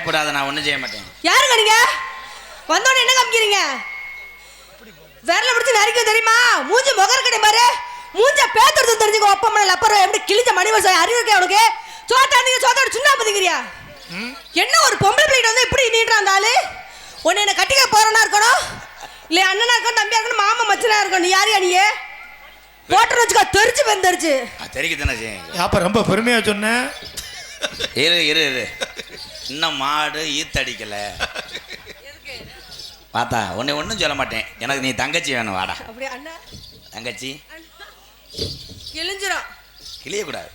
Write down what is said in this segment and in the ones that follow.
பயப்படாத, நான் ஒன்றும் செய்ய மாட்டேன். யாருங்க நீங்க? வந்தோடனே என்ன காமிக்கிறீங்க? விரல பிடிச்சி நரிக்க தெரியுமா? மூஞ்சி முகர் கடை பாரு, மூஞ்ச பேத்துறது தெரிஞ்சுக்கோ. ஒப்ப மணி லப்பரம் எப்படி கிழிஞ்ச மணி வருஷம் அறிவு இருக்கே உனக்கு? சோத்தாண்டிங்க சோத்தாடு சுண்ணா பதிக்கிறியா? என்ன ஒரு பொம்பளை பிள்ளைகிட்ட வந்து இப்படி நீட்டுறான் அந்த ஆளு? உன்னை என்ன கட்டிக்க போறனா இருக்கணும், இல்லை அண்ணனா இருக்கணும், தம்பியா இருக்கணும், மாமா மச்சனா இருக்கணும். நீ யாரையா நீ? போட்டு வச்சுக்கோ, தெரிச்சு வெந்தரிச்சு தெரிவிக்க தானே செய்ய. அப்ப ரொம்ப பெருமையா சொன்னேன். இரு இரு இரு, இன்னும் மாடு ஈத்தடிக்கல. பார்த்தா உன்னை ஒன்றும் சொல்ல மாட்டேன். எனக்கு நீ தங்கச்சி வேணும், வாடா. அப்படியே அண்ணா தங்கச்சி கிழிஞ்சிரும். கிளியக்கூடாது.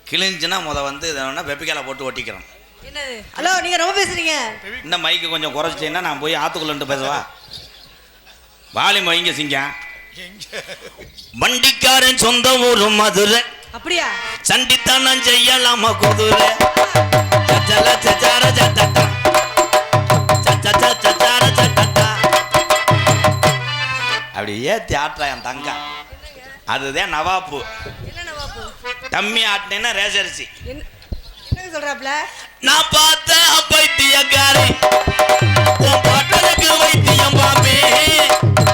கிழிஞ்சுன்னா வந்து இதை வெப்பிக்கால போட்டு ஒட்டிக்கிறோம். என்னது? ஹலோ, நீங்க ரொம்ப பேசுறீங்க. இன்னும் மைக்கு கொஞ்சம் குறைச்சிட்டேன்னா நான் போய் ஆத்துக்குள்ளன்ட்டு பேசுவா. வாலிம் வைங்க சிங்கம். வண்டிக்காரன் சொந்த ஊரு மதுரை. அப்படியா? சண்டித்தனம் செய்யலாமா குதிரை. அப்படி ஏத்தி ஆட்டுறா என் தங்கம். அதுதான் நவாப்பு. டம்மி ஆட்டினா ரேசரிசி. என்ன சொல்றாப்ல? நான் பார்த்த பைத்தியக்காரி உன் பாட்டனுக்கு வைத்தியம் பாப்பே.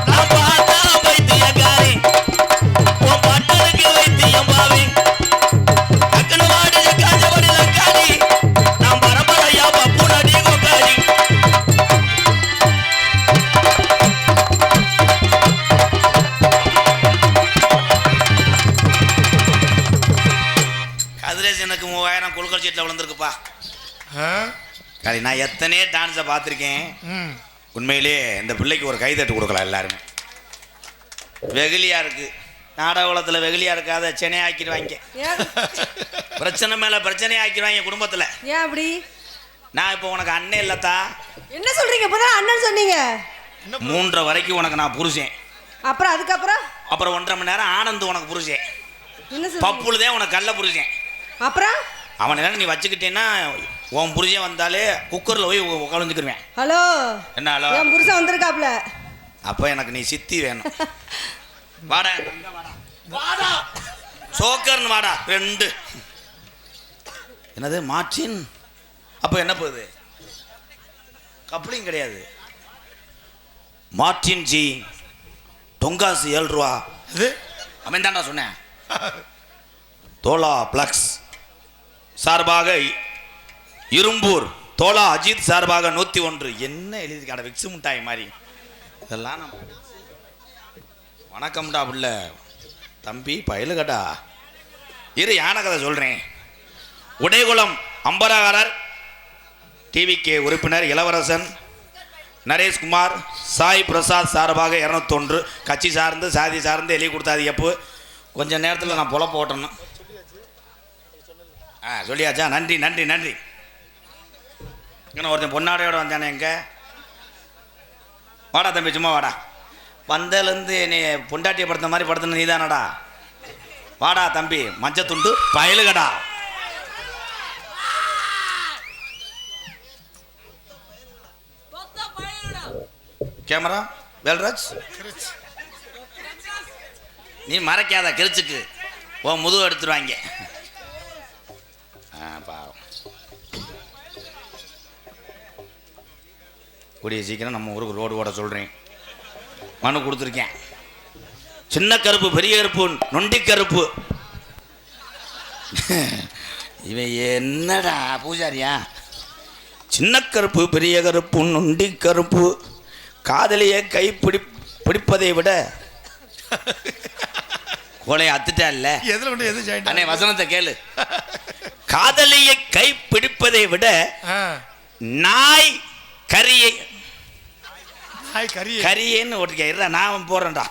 நான் பார்த்த பைத்தியக்காரி உன் பாட்டனுக்கு வைத்தியம் பாவே. அக்கன வாடி காஞ்சபடி லக்காடி நான் பரம்பரையா பப்பு நடி கொக்காடி. கதிரேஷ் எனக்கு 3000 குழுக்கள் சீட்டில் விழுந்திருக்குப்பா. காரி நான் எத்தனையோ டான்ஸை பார்த்துருக்கேன். உண்மையிலே இந்த பிள்ளைக்கு ஒரு கைதட்டு கொடுக்கலாம் எல்லாருமே. வெகுலியா இருக்கு நாடக உலகத்தில், வெகுலியா இருக்காத சென்னை ஆக்கிடுவாங்க. பிரச்சனை மேல பிரச்சனை ஆக்கிடுவாங்க குடும்பத்தில். ஏன் அப்படி? நான் இப்போ உனக்கு அண்ணன் இல்லத்தா. என்ன சொல்றீங்க? இப்பதான் அண்ணன் சொன்னீங்க. 3:30 வரைக்கும் உனக்கு நான் புருஷன். அப்புறம் அதுக்கப்புறம் 1.5 மணி நேரம் ஆனந்த் உனக்கு புருஷன். என்ன பப்புளுதே உனக்கு கல்ல புருஷன். அப்புறம் அவனை நீ வச்சுக்கிட்டேன்னா உன் புருஷன் வந்தாலே குக்கரில் போய் உட்காந்துக்கிருவேன். ஹலோ, என்ன ஹலோ? என் புருஷன் வந்திருக்காப்ல. அப்போ எனக்கு நீ சித்தி வேணும். வாடா வாடா சோக்கர்னு வாடா. 2 என்னது மார்டின்? அப்போ என்ன போகுது? கப்ளிங் கிடையாது. மார்டின் ஜி தொங்காசு 7 ரூபா. இது அவன் தான்டா சொன்னேன். தோலா பிளக்ஸ் சார்பாக இரும்பூர், தோலா அஜித் சார்பாக 101. என்ன எழுதிருக்காட விக்ஸு முட்டாய் மாதிரி இதெல்லாம். நம்ம வணக்கம்டா புள்ள தம்பி பயலுகடா. இரு யானை கதை சொல்கிறேன். உடைகுளம் அம்பராகரர் டிவிகே உறுப்பினர் இளவரசன் நரேஷ்குமார் சாய் பிரசாத் சார்பாக 201. கட்சி சார்ந்து சாதி சார்ந்து எழுதி கொடுத்தாது. எப்போ கொஞ்சம் நேரத்தில் நான் பொழப்ப ஓட்டணும். சொல்லியாச்சா? நன்றி நன்றி நன்றி. இன்னும் ஒருத்தன் பொன்னாடையோட வந்தானே எங்கே? வாடா தம்பி, சும்மா வாடா. வந்தலேருந்து நீ பொண்டாட்டியை படுத்த மாதிரி படுத்துன நீ தானடா. வாடா தம்பி, மஞ்சத்துண்டு பயலுகடா. கேமரா வேல்ராஜ், நீ மறைக்காத கிழிச்சுக்கு ஓ முதுகு எடுத்துருவாங்க. பாவம். கூடிய சீக்கிரம் நம்ம ஊருக்கு ரோடு ஓட சொல்கிறேன். மனு கொடுத்துருக்கேன். சின்ன கருப்பு பெரிய கருப்பு நொண்டி கருப்பு. இவன் என்னடா பூஜாரியா? சின்ன கருப்பு பெரிய கருப்பு நொண்டி கருப்பு காதலியை கை பிடிப்பதை விட கோலையை அத்துட்டா இல்ல. அண்ணே வசனத்தை கேளு. காதலியை கை பிடிப்பதை விட நாய் கரியை கரியன்னு ஓட்டுக்க நான் போறேன்டா.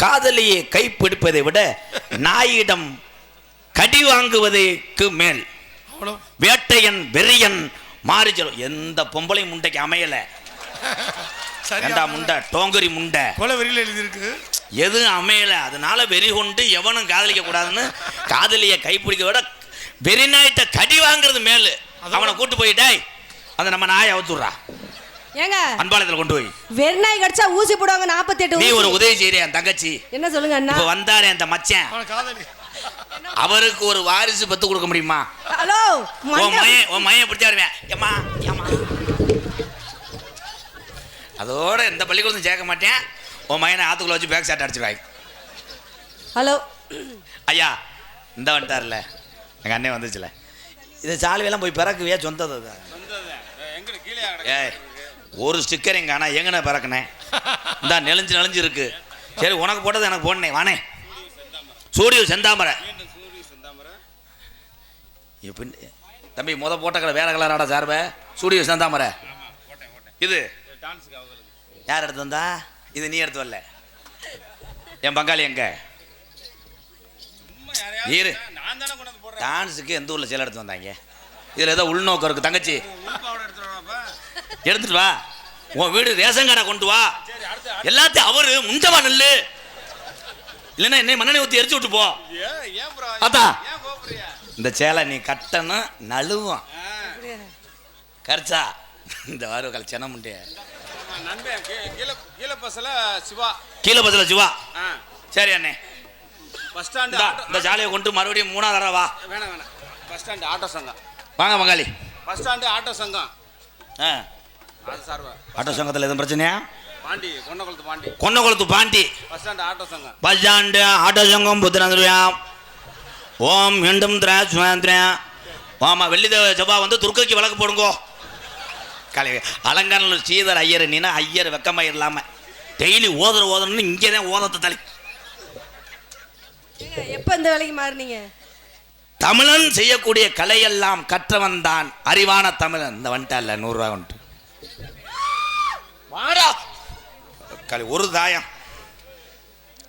காதலியை கை பிடிப்பதை விட நாயிடம் கடி வாங்குவதற்கு மேல் வேட்டையன் வெறியன் மாறி சொல்லும். எந்த பொம்பளை முண்டைக்கு அமையல. முண்டை டோங்கரி முண்டை எழுதிருக்கு, எதுவும் அமையல. அதனால வெறி கொண்டு எவனும் காதலிக்க கூடாதுன்னு காதலியை கைப்பிடிக்க விட வெறிநாயிட்ட கடி வாங்குறது மேலு. அவனை கூட்டு போயிட்டாய் அந்த நம்ம நாயை அவுத்துடுறா. ஏங்க அன்பாலயத்தில் கொண்டு போய் வெறிநாய் கடிச்சா ஊசி போடுவாங்க 48. நீ ஒரு உதவி செய்யறியா என் தங்கச்சி? என்ன சொல்லுங்க அண்ணா? இப்ப வந்தாரு அந்த மச்சான். அவருக்கு ஒரு வாரிசு பத்து கொடுக்க முடியுமா? ஹலோ உன் மையம் பிடிச்சா வருவேன் ஏம்மா ஏம்மா. அதோட இந்த பள்ளிக்கூடத்தும் சேர்க்க மாட்டேன். உன் மையனை ஆத்துக்குள்ள வச்சு பேக் ஷாட் அடிச்சிருவாங்க. ஹலோ ஐயா இந்த வந்துட்டார்ல எங்கள் அண்ணன் வந்துச்சுல, இது சாலுவையெல்லாம் போய் பிறக்குவே சொந்தது. ஏய் ஒரு ஸ்டிக்கர் எங்க ஆனால் எங்கண்ணே பிறக்குனேன் இந்த நெளிஞ்சு இருக்கு. சரி உனக்கு போட்டது எனக்கு போடனே வானே. சூரிய செந்தாமரை தம்பி போட்ட கலர் வேற கலராடா சார்ப. சூரிய செந்தாமரை இது யார் எடுத்து வந்தா? இது நீ எடுத்து வரல. என் பங்காளி எங்க ஈரு டான்ஸுக்கு எந்த ஊர்ல சேலை எடுத்து வந்தாங்க? இதுல ஏதோ உள்நோக்கம் இருக்கு. தங்கச்சி எடுத்துட்டு வா. உன் வீடு ரேஷன் கார்டை கொண்டு வா. எல்லாத்தையும் அவரு முஞ்சவா நெல்லு இல்லைன்னா என்னை மண்ணெண்ணெய் ஊற்றி எரிச்சு விட்டு போ. அத்தா இந்த சேலை நீ கட்டணும் நழுவும் கரிச்சா இந்த வாரம் கழிச்சன முண்டே கீழே பஸ்ல சிவா. சரி அண்ணே பஸ் ஸ்டாண்ட் இந்த சாலையை கொண்டு மறுபடியும் 3வது தடவை வா. வேணாம் பஸ் ஸ்டாண்ட் ஆட்டோ சங்கம் வாங்க பங்காளி. பஸ் ஸ்டாண்டு ஆட்டோ சங்கம். ஆட்டோ சங்கத்தில் எதுவும் பிரச்சனையா? பாண்டி கொன்னகுளத்து பாண்டி பஸ் ஸ்டாண்ட் ஆட்டோ சங்கம். பஸ் ஸ்டாண்டு ஆட்டோ சங்கம் புத்திரந்துருவியாம். ஓம் மீண்டும் திராட்சியா ஆமா வெள்ளி செவ்வா வந்து துர்க்கைக்கு விளக்கு போடுங்கோ. கலை அலங்காரம் ஸ்ரீதர் ஐயர் நீனா ஐயர் வெக்கமாக இல்லாம டெய்லி ஓதணும்னு இங்கே தான் ஓதத்தை தலை. எப்ப இந்த வேலைக்கு மாறினீங்க? தமிழன் செய்யக்கூடிய கலையெல்லாம் கற்றவன் தான் அறிவான தமிழன். இந்த வந்துட்டால 100 ரூபா வந்துட்டு வாடா கலை. ஒரு தாயம்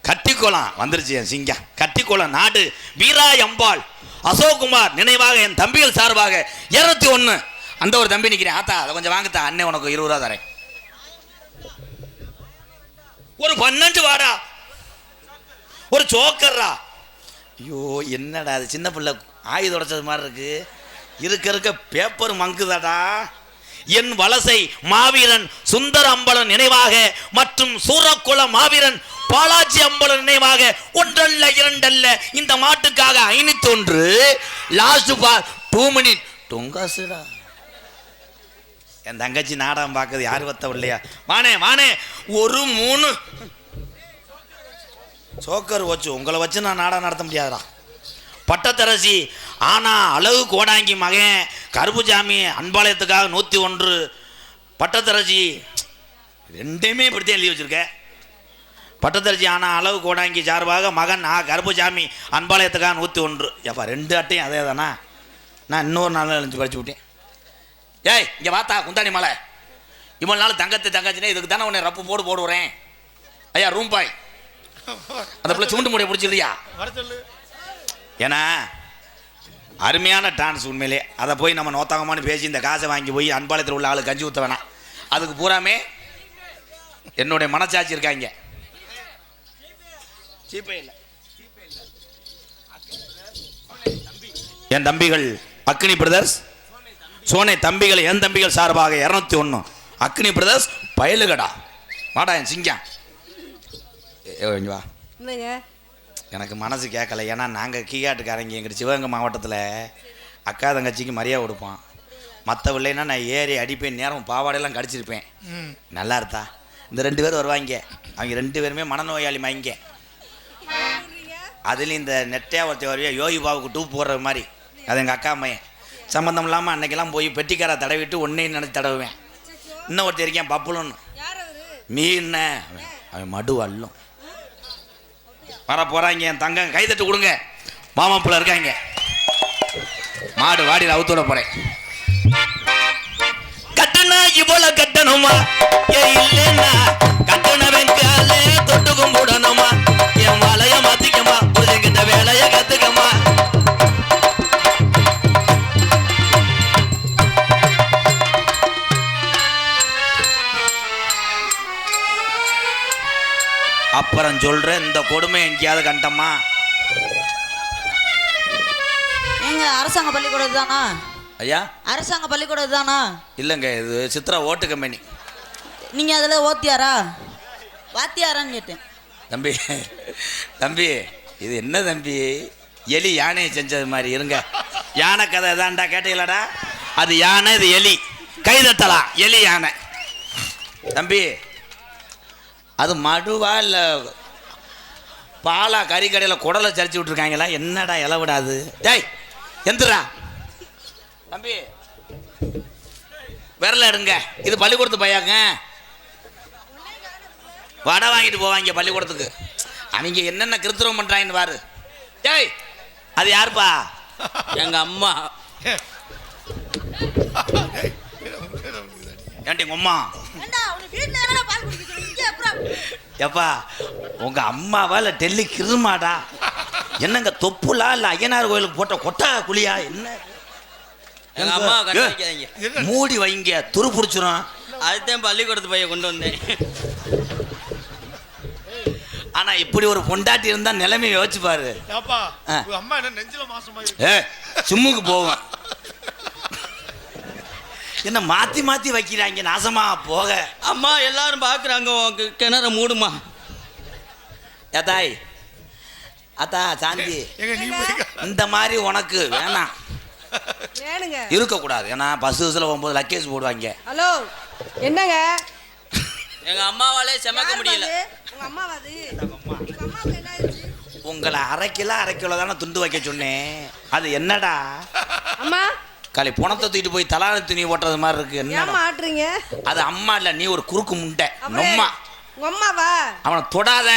கட்டிக்கோளம் வந்துருச்சு. என் சிங்கம் கட்டிக்கோளம் நாடு வீராய் அம்பாள் அசோக்குமார் நினைவாக என் தம்பிகள் சார்பாக 201 அந்த ஒரு தம்பி நிற்கிறேன். ஆத்தா அதை கொஞ்சம் வாங்கத்தா. அண்ணன் உனக்கு 20 ரூபா தரேன். ஒரு 12 வாடா. ஒரு சோக்கர்ரா. ஐயோ என்னடா அது சின்ன பிள்ளை ஆயுத உடைச்சது மாதிரி இருக்கு. இருக்க பேப்பர் மங்குதாடா. என் வலசை மாவீரன் சுந்தர அம்பலன் நினைவாக மற்றும் சூரக்குள மாவீரன் பாலாஜி அம்பலன் நினைவாக 1 அல்ல 2 அல்ல இந்த மாட்டுக்காக 501 லாஸ்ட் பார் 2 மினிட் டொங்காசுடா. என் தங்கச்சி நாடகம் பார்க்குது யார் வத்த இல்லையா? வானே வானே ஒரு 3 சோக்கர் வச்சு உங்களை வச்சு நான் நாடகம் நடத்த முடியாதுடா. பட்டத்தரசி ஆனா அழகு கோடாங்கி மகன் கருப்புசாமி அன்பாளையத்துக்காக 101 பட்டத்தரசி ரெண்டையுமே இப்படித்தான் எழுதி வச்சிருக்க. பட்டத்தரசி ஆனா அழகு கோடாங்கி சார்பாக மகன் கருப்புசாமி அன்பாளையத்துக்காக 101. எப்பா 2 அட்டையும் அதே தானா? நான் இன்னொரு நாள் எழுந்து படிச்சு விட்டேன். ஏய் இங்கே பார்த்தா குந்தாணி மலை இவ்வளோ நாள் தங்கச்சினே இதுக்கு தானே உன்னை ரப்பு போடுறேன். ஐயா ரூம் பாய் அந்த பிள்ளை சுண்டு மூடைய பிடிச்சிருக்கியா? ஏன்னா அருமையான டான்ஸ் உண்மையிலே. அதை போய் நம்ம நோத்தாங்கமானு பேசி இந்த காசை வாங்கி போய் அன்பாளையத்தில் உள்ள ஆளு கஞ்சி ஊற்ற வேணாம். அதுக்கு பூராமே என்னுடைய மனச்சாட்சி இருக்காங்க. என் தம்பிகள் அக்னி பிரதர்ஸ் சோனை தம்பிகள் என் தம்பிகள் சார்பாக 201 அக்னி பிரதர்ஸ் பயலுகடா. வாடா என் சிங்கம் வா. எனக்கு மனசு கேட்கல. ஏன்னா நாங்கள் கீகாட்டுக்காரங்க எங்கிட்ட சிவகங்கை மாவட்டத்தில் அக்கா தங்கச்சிக்கு மரியாதை கொடுப்போம். மற்ற பிள்ளைன்னா நான் ஏறி அடிப்பேன். நேரம் பாவாடையெல்லாம் கடிச்சிருப்பேன். நல்லா இருந்தா இந்த 2 பேர் வருவாங்க. அவங்க 2 பேருமே மனநோயாளி மைங்க. அதுலேயும் இந்த நெட்டையா ஒருத்தர் வருவியா யோகி பாபுக்கு டூப் போடுற மாதிரி. அது எங்கள் அக்கா மையன். சம்மந்தம் இல்லாமல் அன்னைக்கெல்லாம் போய் பெட்டிக்காரை தடவிட்டு ஒன்றையும் நினச்சி தடவுவேன். இன்னும் ஒருத்தர் இருக்கேன் பப்புலுன்னு மீன் அவன் மடு அள்ளும் வர போகிறாங்க. என் தங்க கைதட்டு கொடுங்க. மாமாப்பிள்ள இருக்காங்க. மாடு வாடியில் அவுத்தோட போகிறேன். கட்டணா இவ்வளோ கட்டணுமா இல்லைன்னா கட்டணவன் காலே தொட்டு கும்பிடணுமா என் வலைய மாத்திக்கமா புரிஞ்சுக்கிட்ட வேலைய கத்துக்கமா. அப்புறம் சொல்றேன் இந்த கொடுமை எங்கேயாவது கண்டமா? எங்க அரசாங்க பள்ளிக்கூடம் தானா ஐயா? அரசாங்க பள்ளிக்கூடம் தானா? இல்லைங்க இது சித்ரா ஓட்டு கம்பெனி. நீங்க அதில் ஓத்தியாரா வாத்தியாரான்னு கேட்டேன். தம்பி தம்பி இது என்ன தம்பி எலி யானையை செஞ்சது மாதிரி இருங்க. யானை கதை தான்டா கேட்டீங்களாடா? அது யானை, இது எலி. கைதட்டலாம். எலி யானை. தம்பி அது மடுவா இல்லை பாலா? கறிக்கடையில் குடலை சரிச்சு விட்ருக்காங்களா? என்னடா இலவிடாது? டேய் எந்திரா தம்பி, விரல எடுங்க. இது பள்ளிக்கூடத்து பையாங்க. வடை வாங்கிட்டு போவாங்க பள்ளிக்கூடத்துக்கு. அவங்க என்னென்ன கிருத்திரம் பண்ணுறாங்கன்னு பாரு. டேய் அது யாருப்பா? எங்க அம்மா. ஏன்டி உங்க அம்மா? எப்பா உங்க அம்மாவா இல்லை டெல்லி கிருமாடா? என்னங்க தொப்புலா இல்லை ஐயனார் கோயிலுக்கு போட்ட கொட்டா குழியா? என்ன எங்க அம்மா கண்டுபிடிக்காதீங்க. மூடி வைங்க, துரு பிடிச்சிரும். அதுதான் பள்ளிக்கூடத்து பையன் கொண்டு வந்தேன். ஆனா இப்படி ஒரு பொண்டாட்டி இருந்தா நிலைமை யோசிச்சு பாரு. ஏப்பா உங்க அம்மா என்ன நெஞ்சில மாசமா இருக்கு? ஏ சும்முக்கு போவேன். என்ன மாத்தி மாத்தி வைக்கிறாங்க நாசமா போக. அம்மா எல்லாரும் பாக்குறாங்க, கிணறு மூடுமா. ஏதாய் அத்தா சாந்தி, எங்க நீ போய் இந்த மாதிரி உனக்கு வேணாம், ஏனுங்க இருக்கக்கூடாது. ஏன்னா பஸ் பஸ்ஸில் போகும்போது லக்கேஜ் போடுவாங்க. ஹலோ என்னங்க? எங்க அம்மாவாலே சமைக்க முடியல. உங்க அம்மாவாது? உங்க அம்மாவுக்கு என்ன ஆயிடுச்சு? உங்களை அரை கிலோ தானே துண்டு வைக்க சொன்னேன். அது என்னடா? அம்மா காலை புணத்தை தூக்கிட்டு போய் தலான துணி ஓட்டுறது மாதிரி இருக்கு. ஏம்மா என்ன ஆட்டுறீங்க? அது அம்மா இல்ல, நீ ஒரு குறுக்கு முண்டை அப்புறம் நொம்மா. உங்க அம்மாவா? அவனை தொடாத.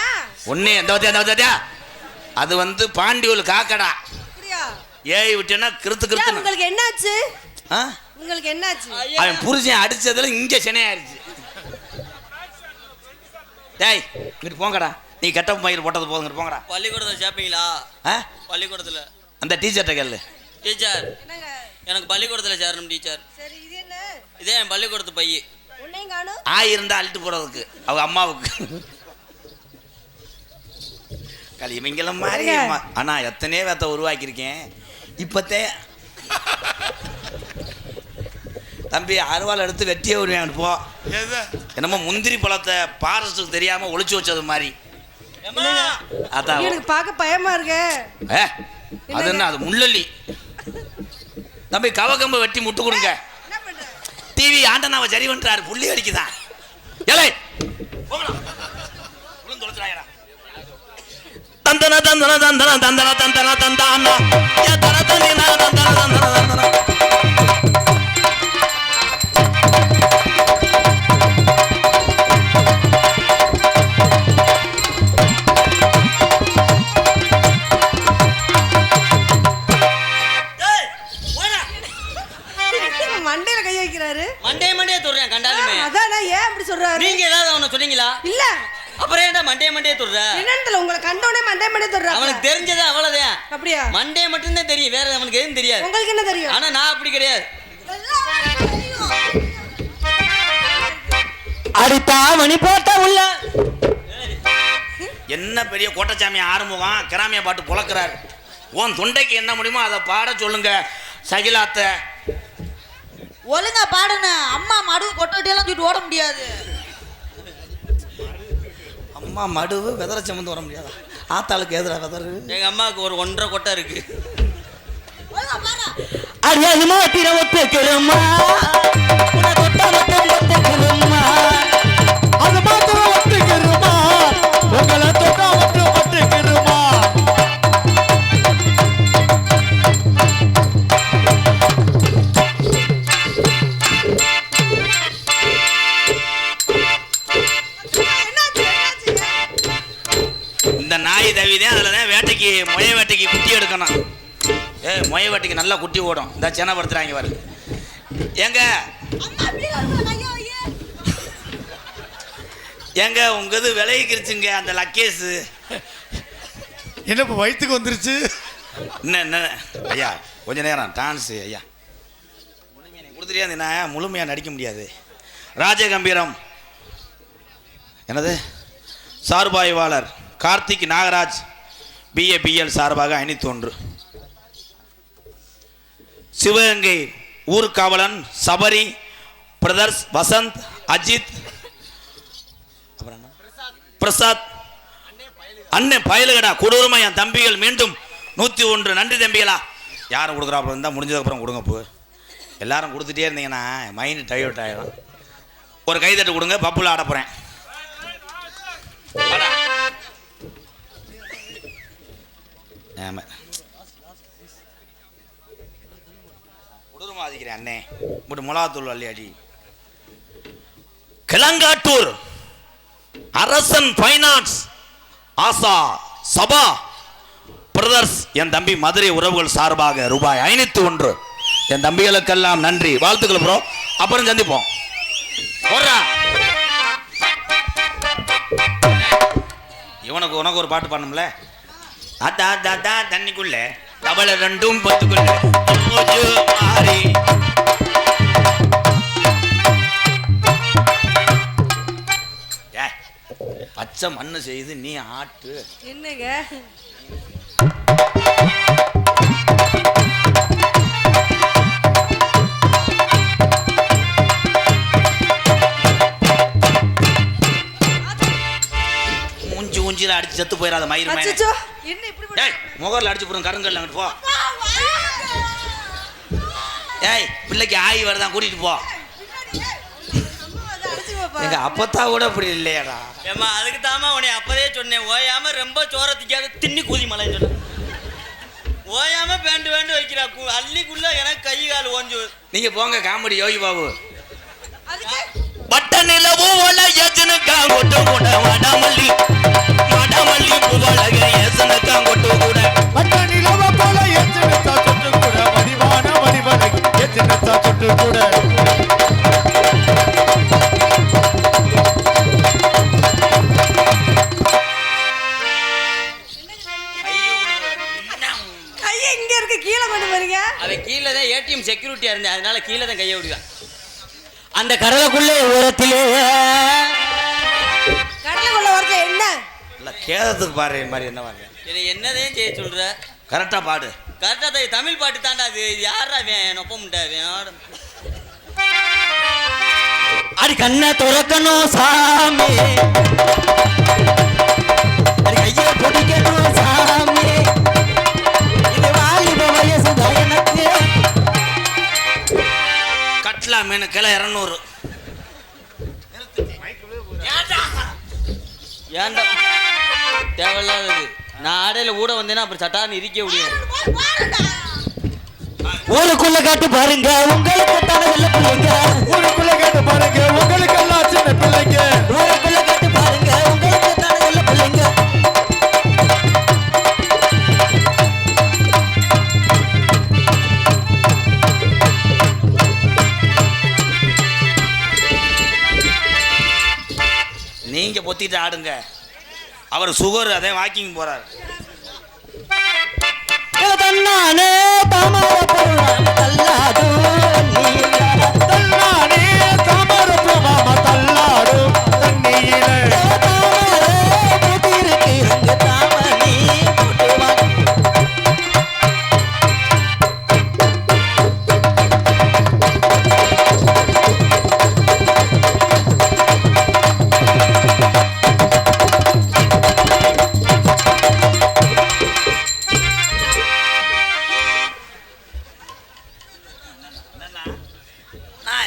ஏன்? ஒன்னே எந்த வத்தியா அது வந்து பாண்டியூல் காக்கடா. அப்படியா? ஏய் விட்டேன்னா கிருத்து ஏன் கிருத்து. உங்களுக்கு என்னாச்சு? ஆ? உங்களுக்கு என்னாச்சு? அவன் புருஷன் அடிச்சதுல இங்க சென்னையாயிருச்சு. டேய் இங்கிட்டு போங்கடா, நீ கெட்ட பயிர் போட்டது போதுங்கிட்டு போங்கடா. பள்ளிக்கூடத்துல சேர்ப்பீங்களா? ஆ? பள்ளிக்கூடத்துல அந்த டீச்சர்ட்ட கேளு. டீச்சர் என்னங்க? எனக்கு பள்ளிக்கூடத்துல சேரணும் டீச்சர். சரி இது என்ன? இதே என் பள்ளிக்கூடத்து பையன். உன்னையும் காணும்? ஆயிருந்தா அழுட்டு போறதுக்கு அவங்க அம்மாவுக்கு. களி இவங்கள மாதிரி ஆனா எத்தனையோ வேத்த உருவாக்கியிருக்கேன். இப்பத்தே தம்பி அருவாள் எடுத்து வெட்டியே விடுவேன். போ எது? என்னமோ முந்திரி பழத்தை பாரஸ்டுக்கு தெரியாம ஒளிச்சு வச்சது மாதிரி. அதான் எனக்கு பார்க்க பயமா இருக்கு. அது என்ன, அது முள்ளல்லி. தம்பி கவகம்ப வெட்டி முட்டு கொடுங்க. என்ன பண்ற? டிவி ஆண்டனாவை சரி பண்றாரு, புள்ளி அடிக்குதான். ஏலே தந்தன தந்தன தந்தன தந்தன தந்தன தந்தானா தந்தன தந்தன தந்தன தந்தன. மண்டையில கை வைக்கிறாரு. மண்டையே தொடுறேன் கண்டாலுமே. அதானே ஏன் அப்படி சொல்றாரு? நீங்க ஏதாவது அவனை சொன்னீங்களா? இல்ல. அப்புறம் ஏன்டா மண்டையே தொடுற? என்னன்னு உங்களை கண்டோனே மண்டை தொடுறாரு. அவனுக்கு தெரிஞ்சது அவ்வளவுதான். அப்படியா? மண்டையை மட்டும்தான் தெரியும், வேற அவனுக்கு எதுவும் தெரியாது. உங்களுக்கு என்ன தெரியும்? ஆனா நான் அப்படி கிடையாது. அடித்தா மணி போட்ட உள்ள என்ன பெரிய கோட்டச்சாமி ஆறுமுகம் கிராமிய பாட்டு புழக்கிறாரு. உன் தொண்டைக்கு என்ன முடியுமோ அதை பாட சொல்லுங்க சகிலாத்த. ஒழுங்கா பாடுன. அம்மா மடுவு கொட்டோட்டியெல்லாம் தூக்கிட்டு ஓட முடியாது. அம்மா மடுவு வெதரை சமந்து வர முடியாதா? ஆத்தாளுக்கு எதிராக வெதரு. எங்க அம்மாவுக்கு ஒரு 1.5 கொட்டை இருக்கு. அடியாதுமா திர ஒத்துக்கிறோமா தொட்டா மட்டும் ஒத்துக்கிறோமா அது மாத்திரம் ஒத்துக்கிறோமா உங்களை தொட்டா மட்டும் ஒத்துக்கிறோமா. இந்த நாய் தவிதான் அதில் தான் வேட்டைக்கு முய வேட்டைக்கு குட்டி எடுக்கணும். முய வேட்டைக்கு நல்லா குட்டி ஓடும். இந்த சென்னப்படுத்துறாங்க பாரு. ஏங்க ஏங்க உங்க இது விளைவிக்கிருச்சுங்க அந்த லக்கேஸு. என்ன இப்போ வயிற்றுக்கு வந்துருச்சு? என்ன என்ன ஐயா கொஞ்ச நேரம் டான்ஸு ஐயா கொடுத்துட்டே இருந்தீங்கன்னா முழுமையாக நடிக்க முடியாது. ராஜகம்பீரம் என்னது சார்பாய்வாளர் கார்த்திக் நாகராஜ் BABL சார்பாக 501. சிவகங்கை ஊர்காவலன் சபரி பிரதர்ஸ் வசந்த் அஜித் பிரசாத் அண்ணன் பயலுகடா கொடூரமா என் தம்பிகள் மீண்டும் 101 நன்றி தம்பிகளா. யாரும் கொடுக்குறாப்புல இருந்தால் முடிஞ்சதுக்கப்புறம் கொடுங்க. பூ எல்லாரும் கொடுத்துட்டே இருந்தீங்கன்னா மைண்டு டைவர்ட் ஆகிடும். ஒரு கைதட்டு கொடுங்க. பப்புல ஆட போகிறேன். குளிர்மா அதிக்கிறேன் அண்ணே. இப்படி மிளகாத்தூள் அள்ளியாடி. கிளங்காட்டூர் அரசன் ஃபைனான்ஸ் ஆசா சபா பிரதர்ஸ் என் தம்பி மதுரை உறவுகள் சார்பாக ரூபாய் 501. என் தம்பிகளுக்கெல்லாம் நன்றி, வாழ்த்துக்கள் ப்ரோ. அப்புறம் சந்திப்போம். இவனுக்கு உனக்கு ஒரு பாட்டு பாடணும்ல. அத்தா தாத்தா தண்ணிக்குள்ள தவளை ரெண்டும் பத்துக்குள்ள மாறி. பச்சை மண்ணு செய்து நீ ஆட்டு என்னங்க மூஞ்சி ஊஞ்சில அடிச்சு செத்து போயிடாத மயிர் மேல. அச்சச்சோ என்ன இப்படி ஏய் முகர்ல அடிச்சு போறோம். கருங்கல்ல அங்கிட்டு போ. ஏய் பிள்ளைக்கு ஆயி வரதான் கூட்டிட்டு போ. எங்க அப்பத்தா கூட அப்படி இல்லையாடா. ஏமா அதுக்கு தாமா உன்னை அப்பதே சொன்னேன். ஓயாம ரொம்ப சோரத்திக்காக தின்னி கூதி மலைன்னு சொன்னேன். ஓயாம பேண்டு வைக்கிறா அள்ளிக்குள்ள எனக்கு கை கால் ஓஞ்சு. நீங்க போங்க காமெடி யோகி பாபு. அதுக்கு பட்ட நிலவும் ஒல ஏஜனுக்கா கொட்டு கூட வடமல்லி புகழக ஏசனுக்கா கொட்டு கூட பட்ட நிலவ போல ஏச்சனத்தா தொட்டு கூட வடிவான வடிவனை ஏச்சனத்தா தொட்டு கூட கை எங்க இருக்கு? கீழே கொண்டு வரீங்க. அவன் கீழே தான் ஏடிஎம் செக்யூரிட்டியா இருந்தேன். அதனால கீழே தான் கையை விடுவான். அந்த கடலுக்குள்ளே ஓரத்திலே கடலுக்குள்ள வரல என்ன? இல்ல கேதத்துக்கு பாரு மாதிரி என்ன பாரு. என்னை என்னதையும் செய்ய சொல்ற. கரெக்டா பாடு. கரெக்டா தான் தமிழ் பாட்டு தாண்டா அது. யாரா வேன் ஒப்ப முட்டாவேன். அடி கண்ணை துறக்கணும் சாமி, அடி கையை பிடிக்கணும் சாமி, இது வாலிப வயசுதான் எனக்கு. கட்லா மீன் கிலோ 200. ஏன்டா தேவையில்லாதது. நான் ஆடையில ஊட வந்தேன்னா அப்புறம் சட்டான்னு இருக்க முடியும். ஊருக்குள்ள காட்டு பாருங்க உங்களுக்கு தானே வெள்ள பிள்ளைங்க. ஊருக்குள்ள கேட்டு பாருங்க உங்களுக்கு எல்லாம் சின்ன பிள்ளைங்க. ஊருக்குள்ள காட்டு பாருங்க உங்களுக்கு தானே வெள்ள பிள்ளைங்க. நீங்க பொத்திட்டு ஆடுங்க. அவர் சுகர் அதே வாக்கிங் போறாரு. தன்னானே தாமர பொருளான தள்ளாடு தள்ளானே தாமர மாமா தள்ளாடு தண்ணியில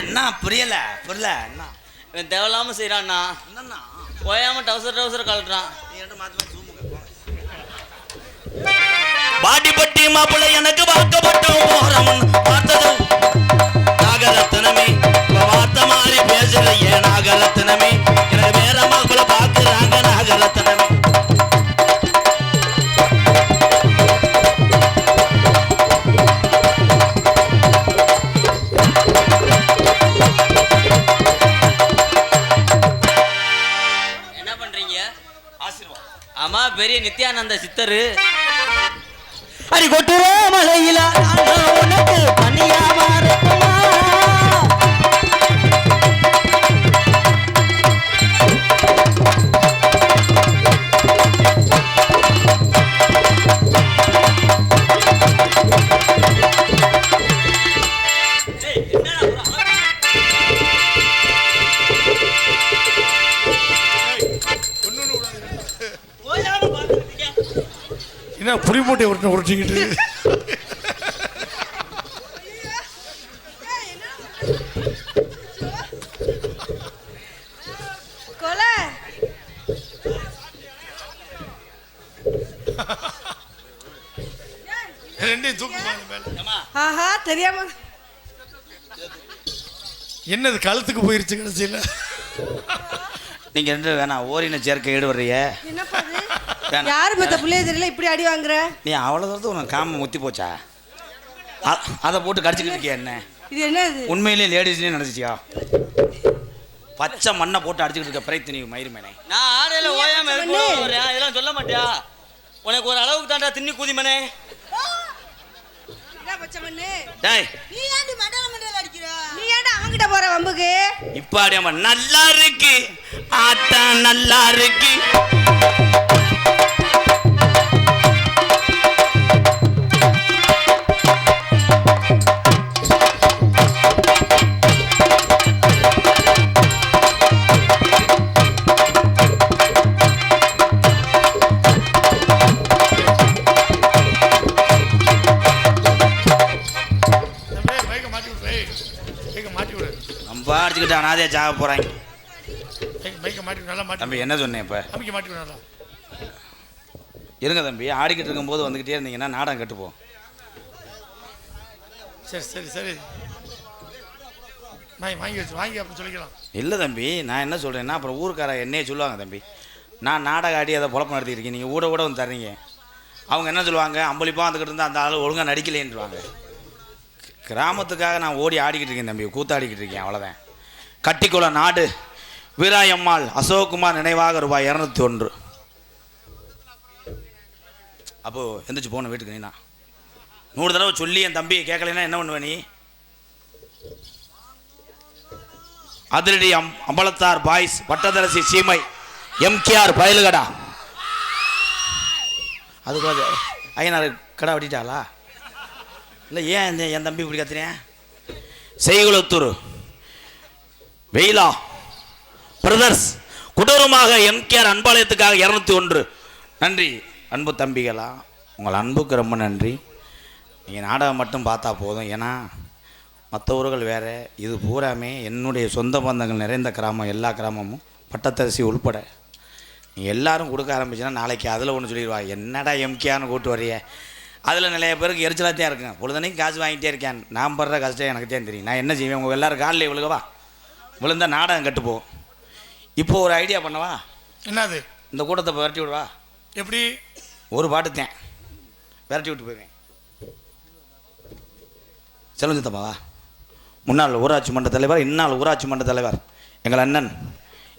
என்ன புரியல என்ன தேவையில்லாம செய்யறான்னா. என்னன்னா ஓயாம டவுசர் கழட்டுறான். பாட்டிப்பட்டி மாப்பிள்ளை எனக்கு வாக்கப்பட்டோம் போறவன் பார்த்ததும் நாகரத்னமே வார்த்தை மாறி பேசுறது ஏன் நாகரத்னமே எனக்கு வேற மாப்பிள்ளை பார்க்குறாங்க நாகரத்னமே. என்ன பண்றீங்க? ஆமா பெரிய நித்யானந்த சித்தரு. அடி கொட்டுற மலையில உனக்கு பனியா மாறட்டுமா? என்ன புளி மூட்டை உருட்டிக்கிட்டு கொலை ரெண்டையும் தூக்கு மேல. ஆஹா தெரியாம என்னது கழுத்துக்கு போயிருச்சு கடைசியில். நீங்கள் ரெண்டு வேணாம் ஓரின சேர்க்கை ஈடு வர்றிய என்னப்பா இது? வேணாம். யாரு பத்த பிள்ளைய தெரியல இப்படி அடி வாங்குற? நீ அவ்வளோ தூரத்து உனக்கு காம முத்தி போச்சா? அதை போட்டு கடிச்சிக்கிட்டு இருக்கியா என்ன? இது என்ன இது? உண்மையிலேயே லேடிஸ்னே நினச்சிச்சியா? பச்சை மண்ணை போட்டு அடிச்சுக்கிட்டு இருக்க பிரைத்து நீ மயிறு மேனே. நான் ஆடையில ஓயாம இருக்கணும் இதெல்லாம் சொல்ல மாட்டியா? உனக்கு ஒரு அளவுக்கு தாண்டா தின்னி குதிமனே. என்ன பச்சை மண்ணு? டேய் நீ ஏன்டி மண்டல மண்டல அடிக்கிற? நீ ஏன்டா அவங்கிட்ட போற வம்புக்கு? இப்ப அடியாம நல்லா இருக்கு ஆட்டா நல்லா இருக்கு. ரொம்ப அடிச்சுக்கிட்டு அனாதையா சாக போறாங்க. தம்பி என்ன சொன்னேன் இப்ப? இருங்க தம்பி, ஆடிக்கிட்டு இருக்கும்போது வந்துக்கிட்டே இருந்தீங்கன்னா நாடகம் கட்டுப்போம். சரி சரி சரி வாங்கி வச்சு வாங்கி அப்படின்னு சொல்லிக்கலாம். இல்லை தம்பி, நான் என்ன சொல்கிறேன்னா அப்புறம் ஊருக்கார என்னையே சொல்லுவாங்க தம்பி, நான் நாடகம் ஆடி அதை பொழப்பு நடத்திக்கிட்டு நீங்கள் ஊட கூட வந்து தர்றீங்க. அவங்க என்ன சொல்லுவாங்க, அம்பளிப்பாக வந்துக்கிட்டு இருந்தால் அந்த ஆள் ஒழுங்காக நடிக்கலேன்னுவாங்க. கிராமத்துக்காக நான் ஓடி ஆடிக்கிட்டு இருக்கேன் தம்பி, கூத்தாடிக்கிட்டு இருக்கேன், அவ்வளோதான். கட்டிக்குள நாடு வீராயம்மாள் அசோக்குமார் நினைவாக ரூபாய் 201. அப்போது எந்திரிச்சு போகணும் வீட்டுக்கு. நீ நான் 100 தடவை சொல்லி என் தம்பியை கேட்கலைன்னா என்ன பண்ணுவேன் நீ? அதிரடி அம்பலத்தார் பாய்ஸ் பட்டதரசி சீமை எம்கேஆர் பயலுகடா. அதுக்கு ஐயனார் கடை வெட்டிட்டாளா? இல்லை ஏன் என் தம்பி இப்படி கத்துறேன்? செய்குளத்தூர் வெயிலா பிரதர்ஸ் கொடூரமாக எம்கேஆர் அன்பாலயத்துக்காக 201. நன்றி அன்பு தம்பிகளா, உங்கள் அன்புக்கு ரொம்ப நன்றி. நீங்கள் நாடகம் மட்டும் பார்த்தா போதும், ஏன்னா மற்ற ஊர்கள் வேறு, இது பூராமே என்னுடைய சொந்த பந்தங்கள் நிறைந்த கிராமம், எல்லா கிராமமும் பட்டத்தரிசி உள்பட. நீங்கள் எல்லோரும் கொடுக்க ஆரம்பிச்சுன்னா நாளைக்கு அதில் ஒன்று சொல்லிடுவா, என்னடா எம்கேஆர்னு கூப்பிட்டு வரைய. அதில் நிறைய பேருக்கு எரிச்சலாகத்தான் இருக்குங்க. பொழுதுனைக்கும் காசு வாங்கிட்டே இருக்கேன், நான் படுற கஷ்டம் எனக்கு தான் தெரியும். நான் என்ன செய்வேன், உங்கள் எல்லோரும் காலில் விழுகவா? விழுந்தால் நாடகம் கட்டுப்போம். இப்போது ஒரு ஐடியா பண்ணவா? என்னது? இந்த கூட்டத்தை விரட்டி விடுவா. எப்படி? ஒரு பாட்டுத்தேன் விரட்டி விட்டு போயிடுவேன். செல்வஞ்சித்தப்பாவா, முன்னாள் ஊராட்சி மன்ற தலைவர், இந்நாள் ஊராட்சி மன்ற தலைவர் எங்கள் அண்ணன்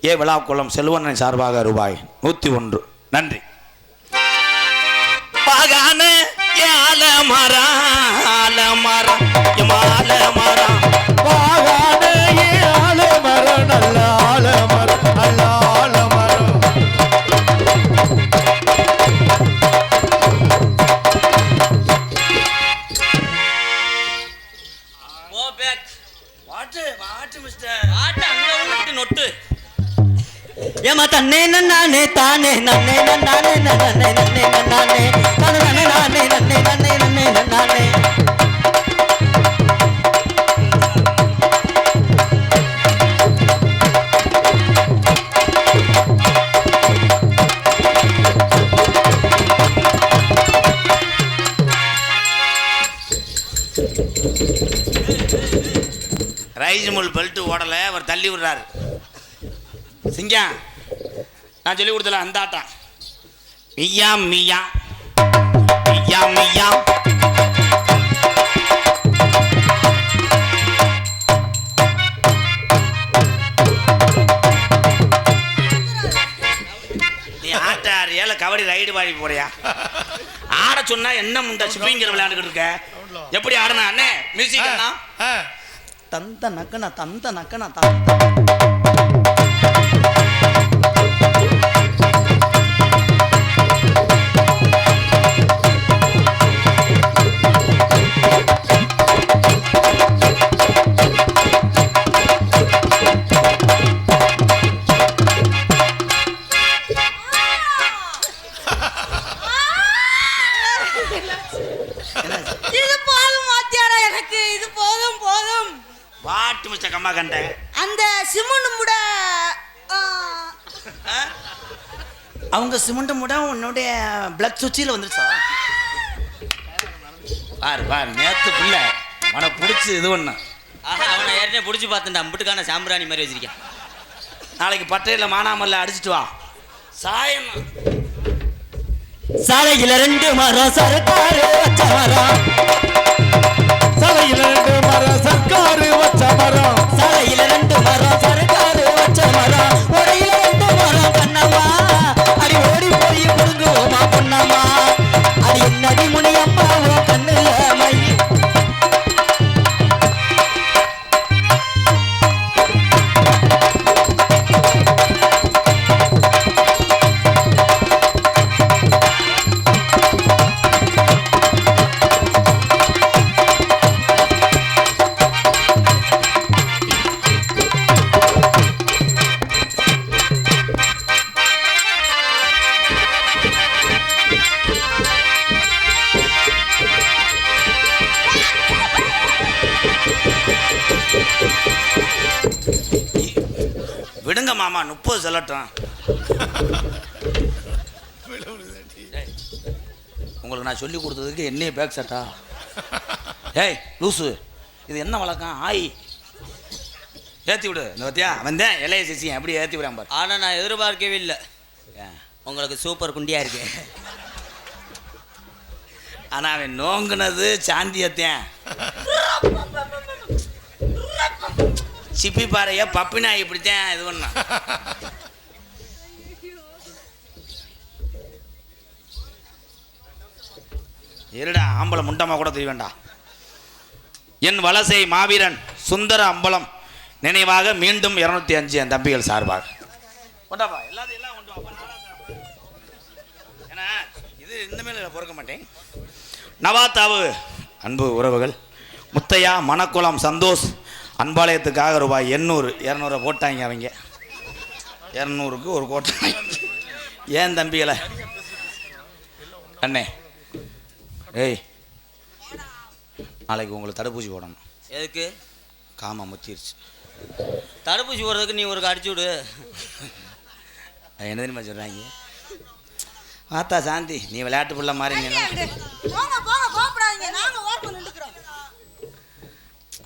ஏ விழாக்குளம் செல்வண்ணன் சார்பாக ரூபாய் 101. நன்றி. பாகான ஆலமரா ஆலமரம் ஆலமரம் பாகானே ஆலமரம் நல்ல ஆலமரம் நல்ல ஆலமரம். ஓ பேக் வாட்டு வாட்டு மிஸ்டர் ஆட்ட அங்க உள்ள நொட்டு. ஏமா தன்னே நன்னானே தானே நன்னே நன்னானே நன்னே நன்னே நன்னானே தானே நன்னே நானே நன்னே நன்னே நன்னே நன்னானே. ரைஸ் முள் பெல்ட்டு ஓடலை, அவர் தள்ளி விடுறாரு. சிங்கம் நான் சொல்லி கொடுத்தல அந்த ஆட்டம். மியா மியா மியா மியா. நீ ஆட்ட ஆறியால கபடி ரைடு பாடி போறியா? ஆட சொன்னா என்ன முண்டா சிப்பிங்கிற விளையாண்டுக்கிட்டு இருக்க? எப்படி ஆடனா அண்ணே? மியூசிக் அண்ணா தந்த நக்கனா தந்த நக்கனா இது போதும் வாத்தியாரா, எனக்கு இது போதும் போதும். வாட்டு மிஸ்டர் கம்மா கண்டேன். அந்த சிமெண்ட் முட அவங்க சிமெண்ட் மூட உன்னுடைய பிளக் சுவிட்சில் வந்துருச்சா? பாரு பாரு, நேத்து பிள்ளை அவனை பிடிச்சி இது பண்ண. ஆஹா, அவனை ஏற்கனவே பிடிச்சி பார்த்துட்டா, முட்டுக்கான சாம்பிராணி மாதிரி வச்சிருக்கேன். நாளைக்கு பட்டையில் மானாமல்ல அடிச்சிட்டு வா. சாயம் சாலையில 2 மரம் சரக்காரு வச்ச மரம், சாலையில 2 மரம் சர்க்காரு வச்ச மரம், சாலையில 2 மரம் சரக்காரு வச்ச மரம், ஒடையில 2 மரம் கண்ணம்மா, அடி ஓடி போய் புடுங்குவோமா பொன்னம்மா, அடி என்னடி முனியம்மாவோ கண்ணுல மை. விடுங்க மாமா, 30 சொல்லட்டும். உங்களுக்கு நான் சொல்லி கொடுத்ததுக்கு என்னைய பேக் சட்டா? ஏய் லூசு, இது என்ன வழக்கம்? ஆய் ஏற்றி விடு. இந்த பத்தியா வந்தேன் இலைய சிசியன் எப்படி ஏற்றி விடாம பாரு. ஆனா நான் எதிர்பார்க்கவே இல்லை, உங்களுக்கு சூப்பர் குண்டியா இருக்கு. ஆனால் அவன் நோங்குனது சாந்தியத்தேன். சிப்பி பாறைய பப்பினா இப்படித்தான் இது பண்ண. இருடா, ஆம்பளை முண்டமா கூட தெரிய என் வலசை மாவீரன் சுந்தர அம்பலம் நினைவாக மீண்டும் 205 என் தம்பிகள் சார்பாக கொண்டாப்பா. எல்லாத்தையும் எல்லாம் கொண்டு வா. ஏன்னா இது இந்த மேல பொறுக்க மாட்டேன். நவாத்தாவு அன்பு உறவுகள், முத்தையா, மணக்குளம், சந்தோஷ் அன்பாலயத்துக்காக ரூபாய் 800 200 போட்டாங்க. அவங்க 200க்கு ஒரு கோட்டை. ஏன் தம்பிகளை அண்ணே, ஏய் நாளைக்கு உங்களுக்கு தடுப்பூசி போடணும். எதுக்கு? காமா முத்திருச்சு. தடுப்பூசி போடுறதுக்கு நீ ஒரு அடிச்சு விடு. என்ன தெரியுமா சொல்கிறாங்க? மாத்தா சாந்தி, நீ விளையாட்டு பிள்ளை மாதிரி நீ போங்க போங்க கோபப்படாதீங்க, நாங்க ஓரமா நின்னுக்குறோம்.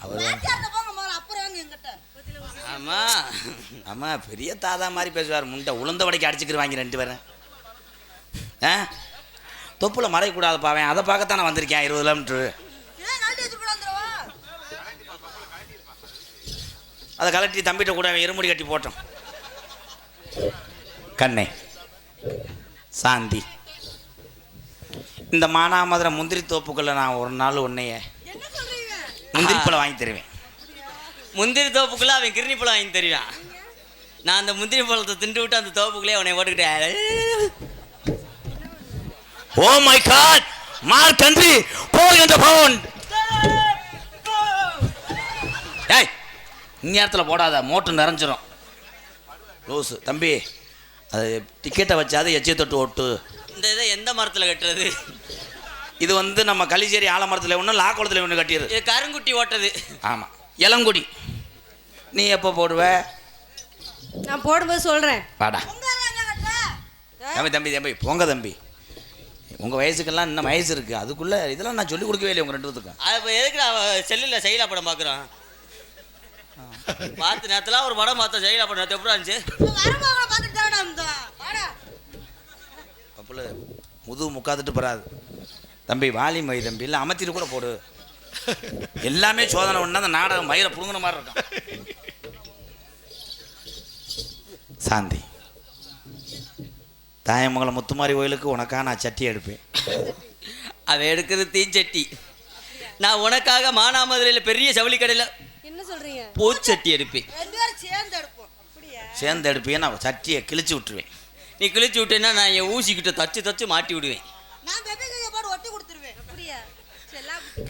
அவர் போங்க முதல்ல, அப்புறம் வாங்க எங்கிட்ட. ஆமா ஆமா, பெரிய தாதா மாதிரி பேசுவார். முண்டை உளுந்த வடைக்கு அடிச்சுக்கிடுவாங்க 2 பேரும். தொப்புல மறையக்கூடாது பாவேன், அதை பார்க்கத்தான் நான் வந்திருக்கேன். 20 கிலோமீட்டரு அதை கலட்டி தம்பிட்ட கூட அவன் இருமுடி கட்டி போட்டோம். கண்ணே சாந்தி, இந்த மானாமதுரை முந்திரி தோப்புக்குள்ள நான் ஒரு நாள் உன்னைய முந்திரி பழம் வாங்கி தருவேன். முந்திரி தோப்புக்குள்ள அவன் கிருணி பழம் வாங்கி தருவான். நான் அந்த முந்திரி பழத்தை திண்டு விட்டு அந்த தோப்புக்குள்ளே அவனை ஓட்டுக்கிட்டேன். ஓ மை காட், மார் கண்ட்ரி போகின்ற பவுண்ட். ஏய், இந்நேரத்தில் போடாத, மோட்டர் நிறைஞ்சிரும். லூசு தம்பி, அது டிக்கெட்டை வச்சாது எச்சியை தொட்டு ஓட்டு. இந்த இதை எந்த மரத்தில் கட்டுறது? இது வந்து நம்ம களிச்சேரி ஆலமரத்தில் ஒன்று, லாக்குளத்தில் ஒன்று கட்டிடுது. இது கருங்குட்டி ஓட்டது. ஆமாம், இளங்குடி. நீ எப்போ போடுவ? நான் போடும்போது சொல்றேன். வாடா தம்பி தம்பி தம்பி, போங்க தம்பி. உங்கள் வயசுக்கெல்லாம் இன்னும் வயசு இருக்குது, அதுக்குள்ளே இதெல்லாம் நான் சொல்லிக் கொடுக்கவே இல்லை உங்கள் 2 பேத்துக்கும். அது இப்போ எதுக்கு நான் செல்லில் செயலா படம் பார்க்குறோன்? பார்த்து நேரத்தில் ஒரு படம் பார்த்தோம், செயலா படம். நேற்று எப்படி இருந்துச்சு? கப்பல் முதுகு முக்காத்துட்டு போறாது தம்பி. வாலிமை தம்பி இல்லை, அமர்த்திட்டு கூட போடு. எல்லாமே சோதனை ஒன்றா அந்த நாடகம் மயிரை புடுங்கின மாதிரி இருக்கும். சாந்தி, தாயமங்கலம் முத்துமாரி கோயிலுக்கு உனக்காக நான் சட்டி எடுப்பேன். அவன் எடுக்கிறது தீச்சட்டி. நான் உனக்காக மானாமதுரையில் பெரிய ஜவுளி கடையில் என்ன சொல்றீங்க? பூச்சட்டி எடுப்பேன். சேர்ந்து எடுப்பேன். நான் சட்டியை கிழிச்சு விட்டுருவேன். நீ கிழிச்சு விட்டேன்னா நான் என் ஊசிக்கிட்ட தச்சு மாட்டி விடுவேன்.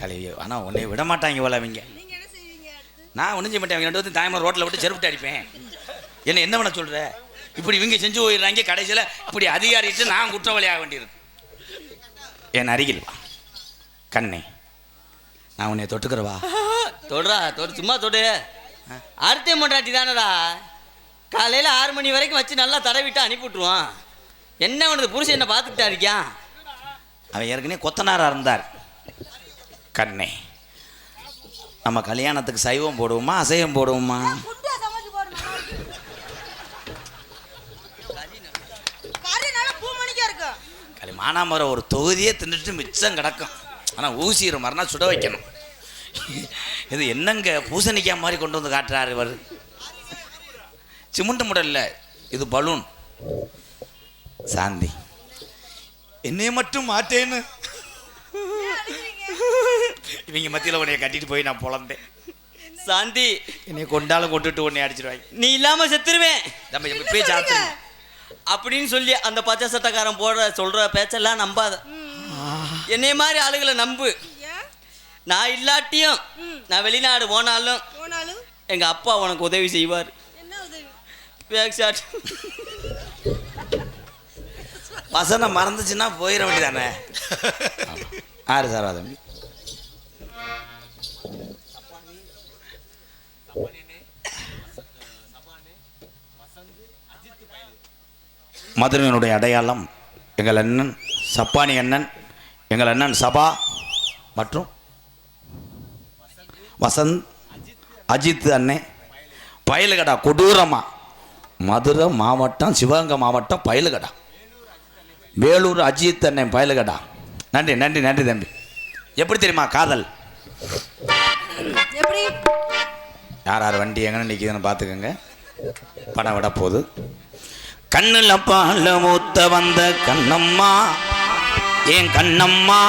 கழுவி ஆனால் உன்னை விட மாட்டாங்க போல அவங்க. நான் ஒன்றும் செய்ய மாட்டேன். அவங்க 2 பேரும் தாயமங்கலம் ரோட்டில் விட்டு செருப்பிட்டு அடிப்பேன். என்ன பண்ண சொல்கிற? இப்படி இவங்க செஞ்சு போயிடுறாங்க. கடைசியில் இப்படி அதிகாரிட்டு நான் குற்றவாளி ஆக வேண்டியிருக்கு. என் அருகில் வா. கண்ணே நான் உன்னை தொட்டுக்கிறவா? தொடுறா சும்மா தொடு. அடுத்த மொண்டாட்டி தானடா, காலையில் 6 மணி வரைக்கும் வச்சு நல்லா தடவிட்டு அனுப்பிவிட்ருவான். என்ன பண்ணுறது, புருஷன் என்ன பார்த்துக்கிட்டா இருக்கியான்? அவன் ஏற்கனவே கொத்தனாராக இருந்தார். கண்ணே நம்ம கல்யாணத்துக்கு சைவம் போடுவோமா அசைவம் போடுவோமா? மானாமரம் ஒரு தொகுதியே தின்னுட்டு மிச்சம் கிடக்கும். ஆனால் ஊசிற மாதிரினா சுட வைக்கணும். இது என்னங்க பூசணிக்காய் மாதிரி கொண்டு வந்து காட்டுறாரு இவர். சிமெண்ட் முடல்ல, இது பலூன். சாந்தி என்னைய மட்டும் மாட்டேன்னு இவங்க மத்தியில் உன்னைய கட்டிட்டு போய் நான் பொழந்தேன். சாந்தி என்னைய கொண்டாலும் கொண்டுட்டு உன்னை அடிச்சிருவாங்க. நீ இல்லாமல் செத்துருவேன் நம்ம எப்பயே சாத்து அப்படின்னு சொல்லி அந்த பச்சை சட்டக்காரன் சொல்ற பேச்செல்லாம் நம்பாத. என்னைய மாதிரி ஆளுகளை நம்பு. நான் இல்லாட்டியும் நான் வெளிநாடு போனாலும் எங்க அப்பா உனக்கு உதவி செய்வார். வசனம் மறந்துச்சுன்னா போயிட வேண்டியதானே. ஆறு சார் தம்பி. மதுரையினுடைய அடையாளம் எங்கள் அண்ணன் சப்பானி அண்ணன், எங்கள் அண்ணன் சபா மற்றும் வசந்த், அஜித் அண்ணே. பயலுகடா கொடூரமா மதுரை மாவட்டம், சிவகங்கை மாவட்டம் பயலுகடா. வேலூர் அஜித் அண்ணன் பயலுகடா. நன்றி நன்றி நன்றி தம்பி. எப்படி தெரியுமா காதல்? யார் யார் வண்டி எங்கே நிற்கிதுன்னு பார்த்துக்கோங்க. படம் விட போகுது. கண்ணுல பால மூத்த வந்த கண்ணம்மா, என் கண்ணம்மா,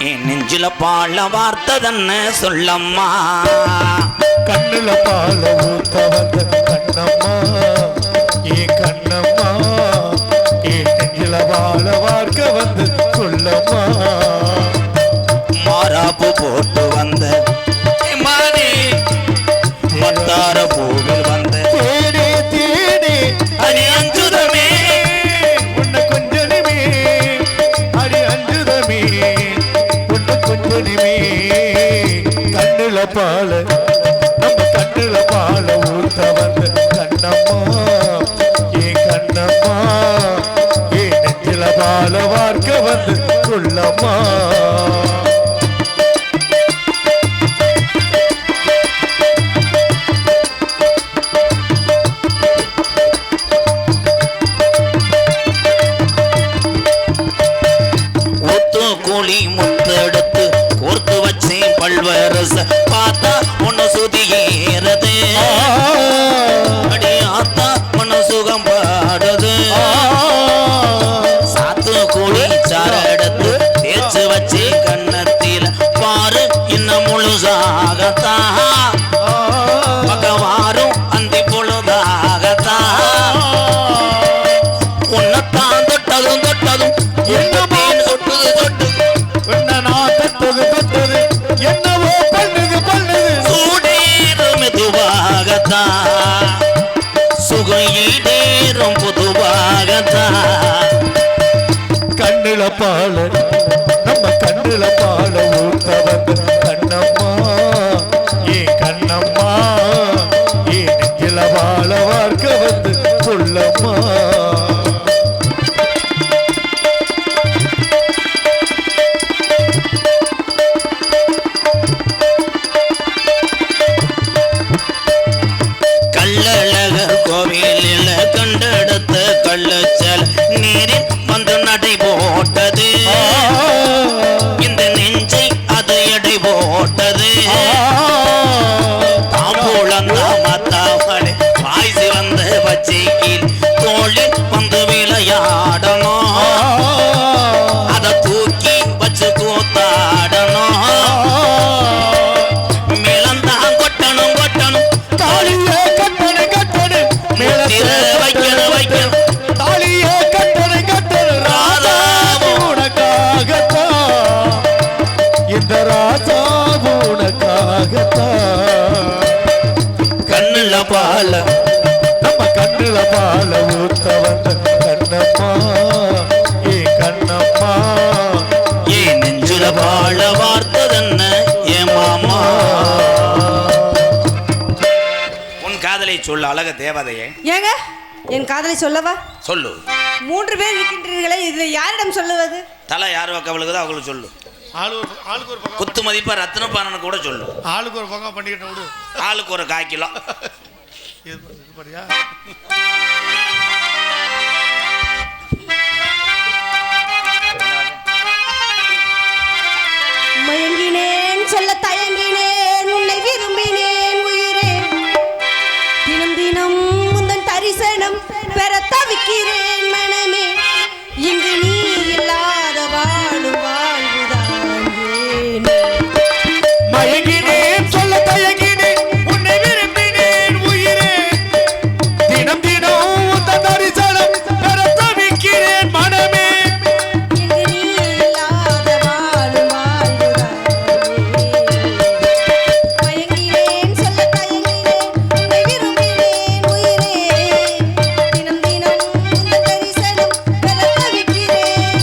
என் நெஞ்சில பால வார்த்தை தன்ன சொல்லம்மா. கண்ணுல பால ஊத்த வந்த கண்ணம்மா, என் கண்ணம்மா, என் நெஞ்சில பால வார்க்க வந்து சொல்லம்மா. மாறாப்பு போட்டு வந்த மானே, மத்தார பூவில் வந்த தேனே தேனே அடி அஞ்சுதமே, உன்னை கொஞ்சனிமே, அடி அஞ்சுதமே, உன்னை கொஞ்சனிமே. கண்ணுல பால நம்ம கண்ணுல பால ஊத்த வந்த கண்ணம்மா, என் கண்ணம்மா, என் நெஞ்சில பால வார்க்க வந்து சொல்லம்மா. கூலி முத்தெடுத்து கோர்த்து வச்சேன் பல்வரச பார்த்தா உன்னை சுதி ஏறது, அடி ஆத்தா உன்னை சுகம் பாடுது. சாத்து கூலி சார எடுத்து தேய்ச்சு வச்சு கண்ணத்தில பாரு இன்னும் முழுசாகத்தான் பகவாரும் அந்தி பொழுதாகத்தான். உன்னைத்தான் தொட்டதும் தொட்டதும் என்னவோ பண்ணுது பண்ணுது சூடேறும் மெதுவாகத்தான், சுகையீடேறும் பொதுவாகத்தான். கண்ணுல பால நம்ம கண்ணுல பால ஊத்த வந்த கண்ணம்மா, ஏன் கண்ணம்மா, ஏன் நெஞ்சில பால வார்க்க வந்து சொல்லம்மா. கள்ளழகர் கோவிலில் கண்டெடுத்த கள்ளச்சல் நீரில் வந்து நடை போட்டது, இந்த நெஞ்சை அது எடை போட்டது. தாம்பூலம் தாமத்தாமலை பாய்ச்சி வந்த பச்சையில் தோளில் வந்து விளையாடணும், அதை தூக்கி வச்சு கூத்தாடணும். மேலந்தான் கொட்டணும் கொட்டணும், தாலியே கட்டணு கட்டணு முத்திர வைக்கணும் வைக்கணும், தாலியே கட்டணு கட்டணு ராதா உனக்காகத்தான், இந்த ராதா உனக்காகத்தான். கண்ணுல பால நம்ம கண்ணுல பால ஊத்த வந்த கண்ணம்மா, ஏ கண்ணம்மா, ஏன் நெஞ்சுல பால உள்ள அழக தேவதையே ஏங்க என் காதலை சொல்லவா? சொல்லு. 3 பேர் இருக்கின்றீர்களே, இதுல யாரிடம் சொல்லுவது? தலை யார் பக்கம் விழுகுதோ அவங்களுக்கு சொல்லு. ஆளுக்கு ஒரு பக்கம், குத்து மதிப்பா ரத்ன பானனுக்கு கூட சொல்லு. ஆளுக்கு ஒரு பக்கம் பண்ணிக்கிட்டு விடு. ஆளுக்கு ஒரு 1/4 கிலோ. இது பாரியா? மயங்கினேன் சொல்ல தயங்கினேன், உன்னை விரும்பினேன் உயிரே. தினம் தினம் முந்தன் தரிசனம் பெற தவிக்கிறேன் மனமே. இங்கு நீ இல்லாத வாழும் வாழ்வுதான் ஏனோ. மயங்கினேன் சொல்ல தயங்கினேன், உன்னை விரும்பினேன் உயிரே. தினம் தினம் உந்தன் தரிசனம் பெற தவிக்கிறேன் மனமே. இங்கு நீ இல்லாத வாழும் வாழ்வுதான் ஏனோ. மயங்கினேன் சொல்ல தயங்கினேன், உன்னை விரும்பினேன் உயிரே. தினம் தினம் முந்தன் தரிசனம் பெற தவிக்கிறேன்.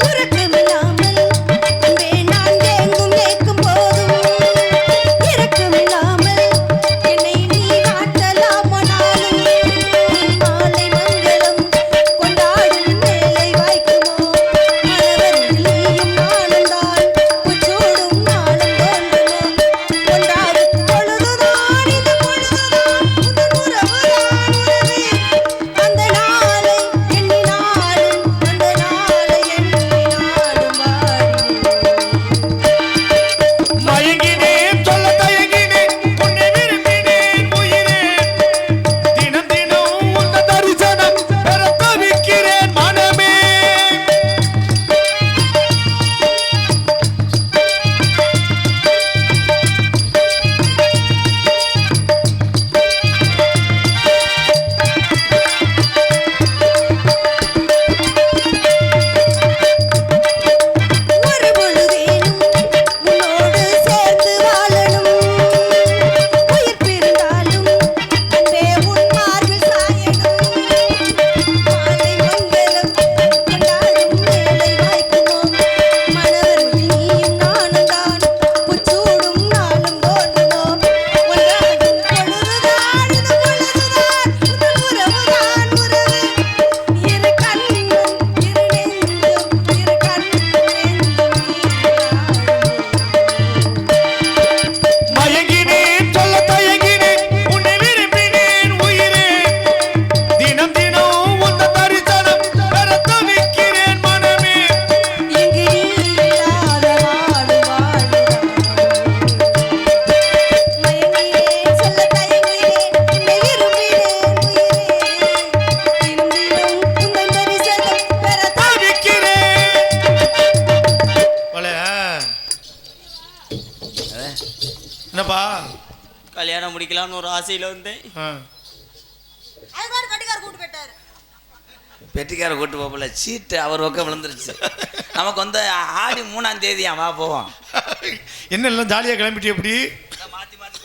உறக்கமில்லாமல் அன்பே நான் எங்கும் ஏக்கும் போதும், இரக்கமில்லாமல் என்னை நீ காட்டலாமானாலும், மாலை மங்களம் கொண்டாடும் வேளை வாய்க்குமோ, மனவரில் நீயும் நானும் தான் உச்சோடும் நாளும் தோன்றுமோ, கொண்டாடும் பொழுதுதான் இது பொழுதுதான், உன் உறவுதான் உறவே. அந்த நாளை எண்ணினாலும் அந்த நாளை எண்ணினாலும் வாடினேன். மயங்கினேன் சொல்ல தயங்கினேன், உன்னை விரும்பினேன் உயிரே. தினம் தினம் உந்தன் தரிசனம் பெற தவிக்கிறேன் மனமே. ஒரு பொழுதேனும் உன்னோடு சேர்ந்து வாழணும், உயிர் பிரிந்தாலும் அன்பே உன் மார்பில் சாயணும், மாலை மங்களம் கொண்டாடும் வேளை வாய்க்குமோ, மனவரில் நீயும் நானும் தான் உச்சூடும் நாளும் தோன்றுமோ, ஒன்றாகும் பொழுதுதான் இது பொழுதுதான், உன் உறவுதான் உறவு. இரு கண்ணும் இரு நெஞ்சும் இரு கண்ணும் நெஞ்சும் நீராடுமோ. மயங்கினேன் சொல்ல தயங்கினேன், உன்னை விரும்பினேன் உயிரே. தினம் தினம் உந்தன் தரிசனம் பெற தவிக்கிறேன் மனமே. இங்கு நீ இல்லாத வாழும் வாழ்வுதான். மயங்கினேன் சொல்ல தயங்கினேன், உன்னை விரும்பினேன் உயிரே. தினம் தினம் உந்தன் தரிசனம் பெற தவிக்கிறேன். வளையா? என்னப்பா? கல்யாணம் முடிக்கலாம்னு ஒரு ஆசையில வந்தேன். ஆ. அதுக்காரு கட்டிக்கார கூட்டு போயிட்டாரு. பெட்டிக்கார கூட்டு போகல, சீட்டு அவர் பக்கம் விழுந்துருச்சு. நமக்கு வந்து ஆடி 3ஆம் தேதியா வா போவோம். என்ன எல்லாம் ஜாலியாக கிளம்பிட்டு எப்படி? மாற்றி மாற்றி